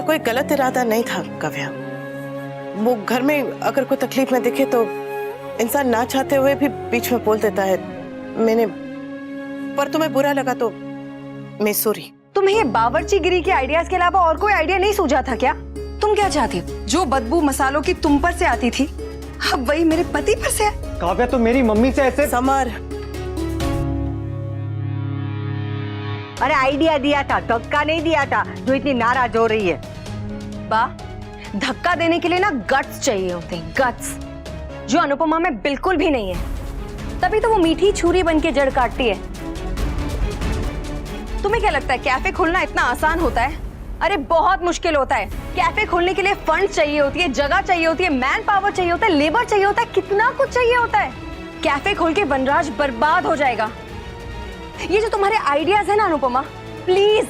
कोई गलत इरादा नहीं था काव्या। वो घर में अगर कोई तकलीफ में दिखे तो इंसान ना चाहते हुए भी बीच में बोल देता है। मैंने पर तुम्हें बुरा लगा तो मैं सॉरी। तुम्हें ये बावर्चीगिरी के आइडियाज के अलावा और कोई आइडिया नहीं सूझा था क्या? तुम क्या चाहती हो? जो बदबू मसालों की तुम पर से आती थी अब वही मेरे पति पर से है। काव्या तो मेरी मम्मी से ऐसे। समर, अरे आइडिया दिया था, धक्का नहीं दिया था जो इतनी नाराज हो रही है। बा, धक्का देने के लिए ना गट्स चाहिए होते हैं, गट्स, जो अनुपमा में बिल्कुल भी नहीं है। तभी तो वो मीठी छुरी बन के जड़ काटती है। तुम्हें क्या लगता है कैफे खोलना इतना आसान होता है? अरे बहुत मुश्किल होता है। कैफे खोलने के लिए फंड चाहिए होती है, जगह चाहिए होती है, मैन पावर चाहिए होता है, लेबर चाहिए होता है, कितना कुछ चाहिए होता है। कैफे खोल के वनराज बर्बाद हो जाएगा। ये जो तुम्हारे आइडियाज है ना अनुपमा, प्लीज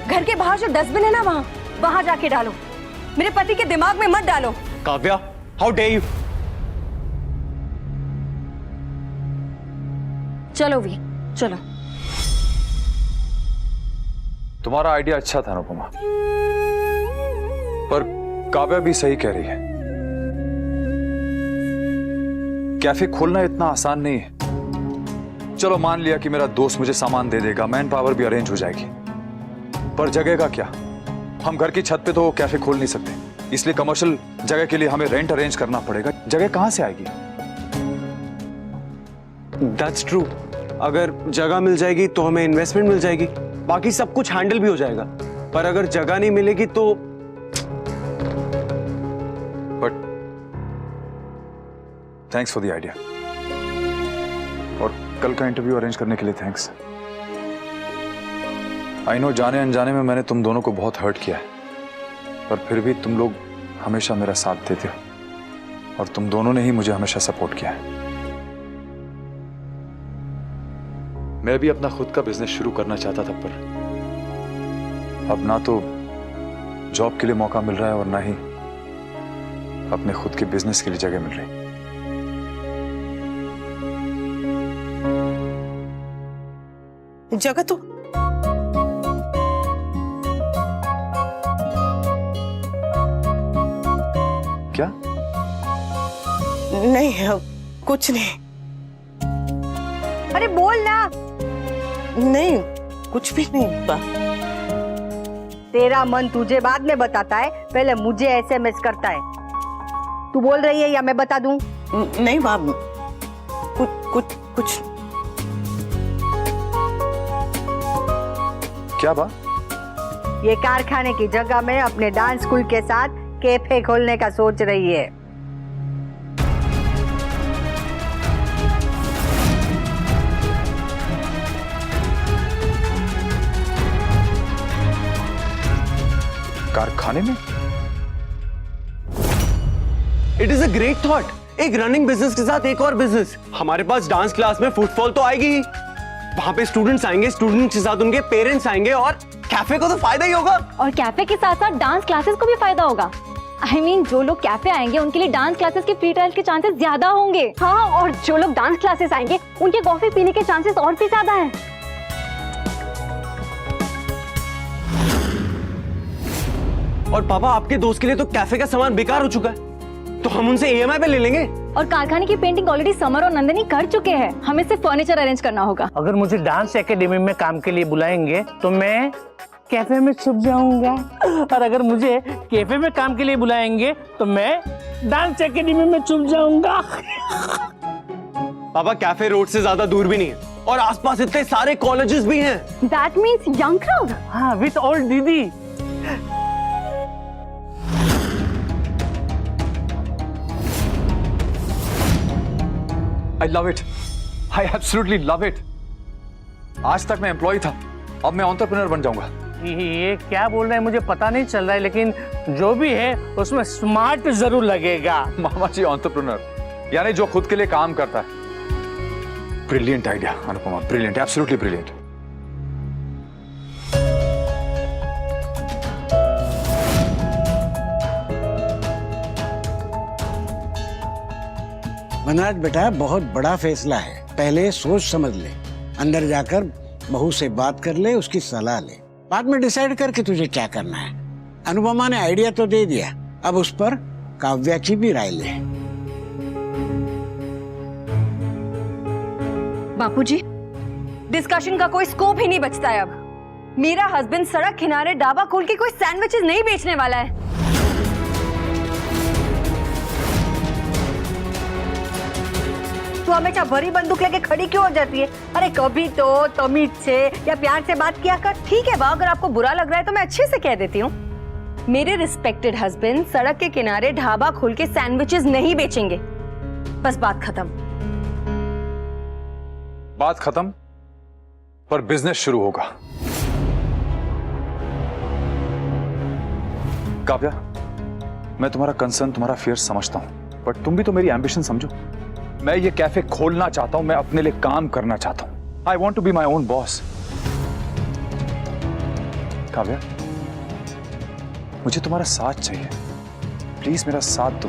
घर के बाहर जो डस्टबिन है ना वहां जाके डालो। मेरे पति के दिमाग में मत डालो। Kavya, how dare you. चलो वी, चलो। तुम्हारा आइडिया अच्छा था अनुपमा, पर काव्या भी सही कह रही है। कैफे खोलना इतना आसान नहीं है। चलो मान लिया कि मेरा दोस्त मुझे सामान दे देगा, मैन पावर भी अरेंज हो जाएगी, पर जगह का क्या? हम घर की छत पे तो कैफे खोल नहीं सकते, इसलिए कमर्शियल जगह के लिए हमें रेंट अरेंज करना पड़ेगा। जगह कहां से आएगी? That's true. अगर जगह मिल जाएगी तो हमें इन्वेस्टमेंट मिल जाएगी, बाकी सब कुछ हैंडल भी हो जाएगा। पर अगर जगह नहीं मिलेगी तो। But thanks for the idea, और कल का इंटरव्यू अरेंज करने के लिए थैंक्स। आई नो जाने अनजाने में मैंने तुम दोनों को बहुत हर्ट किया है, पर फिर भी तुम लोग हमेशा मेरा साथ देते हो, और तुम दोनों ने ही मुझे हमेशा सपोर्ट किया है। मैं भी अपना खुद का बिजनेस शुरू करना चाहता था, पर अब ना तो जॉब के लिए मौका मिल रहा है और ना ही अपने खुद के बिजनेस के लिए जगह मिल रही। जगह तो क्या? नहीं, कुछ नहीं। अरे बोल ना। नहीं, कुछ भी नहीं बा। तेरा मन तुझे बाद में बताता है, पहले मुझे एसएमएस करता है। तू बोल रही है या मैं बता दूं? नहीं बा, कुछ क्या बा? ये कारखाने की जगह में अपने डांस स्कूल के साथ कैफे खोलने का सोच रही है। कारखाने में? It is a great thought. एक रनिंग बिजनेस के साथ एक और बिजनेस। हमारे पास डांस क्लास में फुटफॉल तो आएगी ही, वहां पे स्टूडेंट्स आएंगे, स्टूडेंट्स के साथ उनके पेरेंट्स आएंगे, और कैफे को तो फायदा ही होगा। और कैफे के साथ साथ डांस क्लासेस को भी फायदा होगा। I mean, जो लोग कैफे आएंगे उनके लिए डांस क्लासेस के फ्री ट्रायल के चांसेस ज्यादा होंगे। हाँ, और जो लोग डांस क्लासेस आएंगे उनके कॉफी पीने के चांसेस और भी ज्यादा है। और पापा, आपके दोस्त के लिए तो कैफे का सामान बेकार हो चुका है, तो हम उनसे ईएमआई पे ले लेंगे। और कारखाने की पेंटिंग ऑलरेडी समर और नंदनी कर चुके हैं, हमें सिर्फ फर्नीचर अरेंज करना होगा। अगर मुझे डांस एकेडमी में काम के लिए बुलाएंगे तो मैं कैफे में छुप जाऊंगा, और अगर मुझे कैफे में काम के लिए बुलाएंगे तो मैं डांस एकेडमी में छुप जाऊंगा। पापा, कैफे रोड से ज्यादा दूर भी नहीं है, और आसपास इतने सारे कॉलेजेस भी हैं। That means young crowd. हाँ, विथ ओल्ड दीदी। I love it. I absolutely love it. आज तक मैं एम्प्लॉय था, अब मैं एंटरप्रेन्योर बन जाऊंगा। ये क्या बोल रहे हैं मुझे पता नहीं चल रहा है, लेकिन जो भी है उसमें स्मार्ट जरूर लगेगा। मामा जी, एंटरप्रेन्योर यानी जो खुद के लिए काम करता है। Brilliant idea Anupama, brilliant, absolutely brilliant. Vanraj बेटा, बहुत बड़ा फैसला है, पहले सोच समझ ले, अंदर जाकर बहू से बात कर ले, उसकी सलाह ले, बाद में डिसाइड करके तुझे क्या करना है। अनुपमा ने आइडिया तो दे दिया, अब उस पर काव्या की भी राय ले। बापूजी, डिस्कशन का कोई स्कोप ही नहीं बचता है अब। मेरा हस्बैंड सड़क किनारे ढाबा खोल के कोई सैंडविचेस नहीं बेचने वाला है। तू हमेशा भरी बंदूक लेके खड़ी क्यों हो जाती है? अरे कभी तो तमीज से या प्यार से बात किया कर। ठीक है वाह, अगर आपको बुरा लग रहा है तो मैं अच्छे से कह देती हूँ। मेरे रिस्पेक्टेड हस्बैंड सड़क के किनारे ढाबा खोल के सैंडविचेस नहीं बेचेंगे। बस बात खत्म। बात खत्म, पर बिजनेस शुरू होगा। काव्या, मैं तुम्हारा कंसर्न, तुम्हारा फियर समझता हूं, बट तुम भी तो मेरी एम्बिशन समझो। मैं ये कैफे खोलना चाहता हूं, मैं अपने लिए काम करना चाहता हूं। I want to be my own boss. Kavya, मुझे तुम्हारा साथ चाहिए। प्लीज मेरा साथ दो।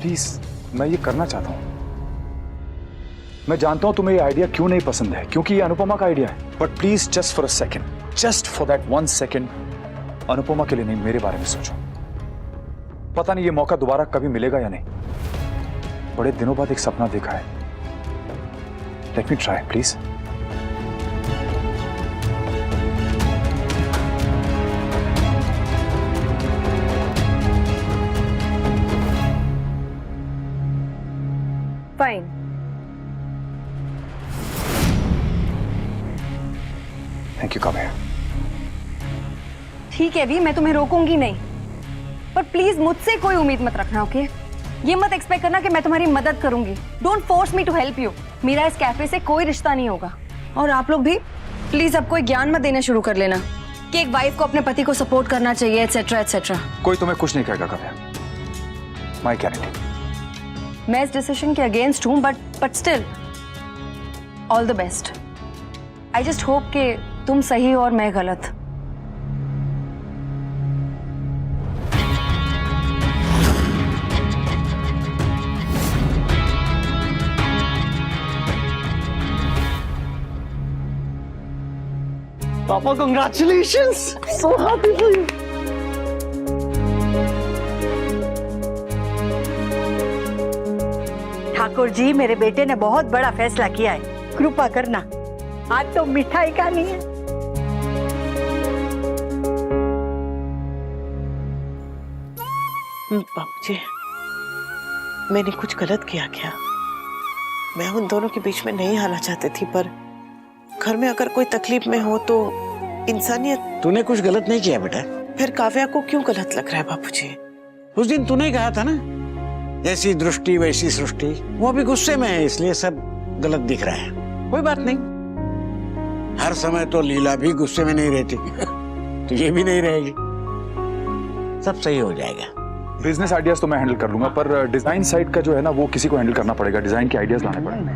प्लीज, मैं ये करना चाहता हूं। मैं जानता हूं तुम्हें ये आइडिया क्यों नहीं पसंद है, क्योंकि ये अनुपमा का आइडिया है। But please, just for a second, just for that 1 second, Anupama के लिए नहीं, मेरे बारे में सोचो। पता नहीं ये मौका दोबारा कभी मिलेगा या नहीं। बड़े दिनों बाद एक सपना देखा है। Let me try please. Fine. Thank you Kavya. ठीक है भी, मैं तुम्हें रोकूंगी नहीं, पर प्लीज मुझसे कोई उम्मीद मत रखना, ओके? ये मत एक्सपेक्ट करना कि मैं तुम्हारी मदद करूंगी। Don't force me to help you. मेरा इस कैफे से कोई रिश्ता नहीं होगा। और आप लोग भी प्लीज अब कोई ज्ञान मत देना शुरू कर लेना कि एक वाइफ को अपने पति को सपोर्ट करना चाहिए, एटसेट्रा एटसेट्रा। कोई तुम्हें कुछ नहीं कहेगा काव्या, माय गारंटी। मैं इस डिसीजन के अगेंस्ट हूं, but still all the best. I just hope कि तुम सही और मैं गलत। पापा, congratulations! So happy for you. Thakur ji, मेरे बेटे ने बहुत बड़ा फैसला किया है, कृपा करना। आज तो मिठाई खानी है। बाबूजी, मैंने कुछ गलत किया क्या? मैं उन दोनों के बीच में नहीं आना चाहती थी, पर घर में अगर कोई तकलीफ में हो तो इंसानियत। तूने कुछ गलत नहीं किया बेटा। फिर काव्या को क्यों गलत लग रहा है बाबूजी? उस दिन तूने कहा था ना, जैसी दृष्टि वैसी सृष्टि। वो अभी गुस्से में है, इसलिए सब गलत दिख रहा है। कोई बात नहीं, हर समय तो लीला भी गुस्से में नहीं रहती तो ये भी नहीं रहेगी। सब सही हो जाएगा। बिजनेस आइडियाज तो मैं हैंडल कर लूंगा, पर डिजाइन साइड का जो है ना, वो किसी को हैंडल करना पड़ेगा। डिजाइन के आइडियाज लाने पड़ेंगे।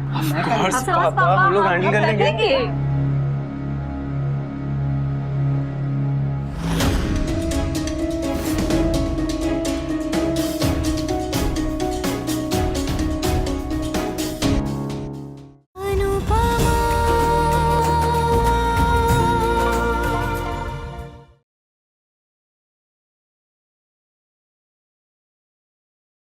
पापा, हम लोग हैंडल कर लेंगे।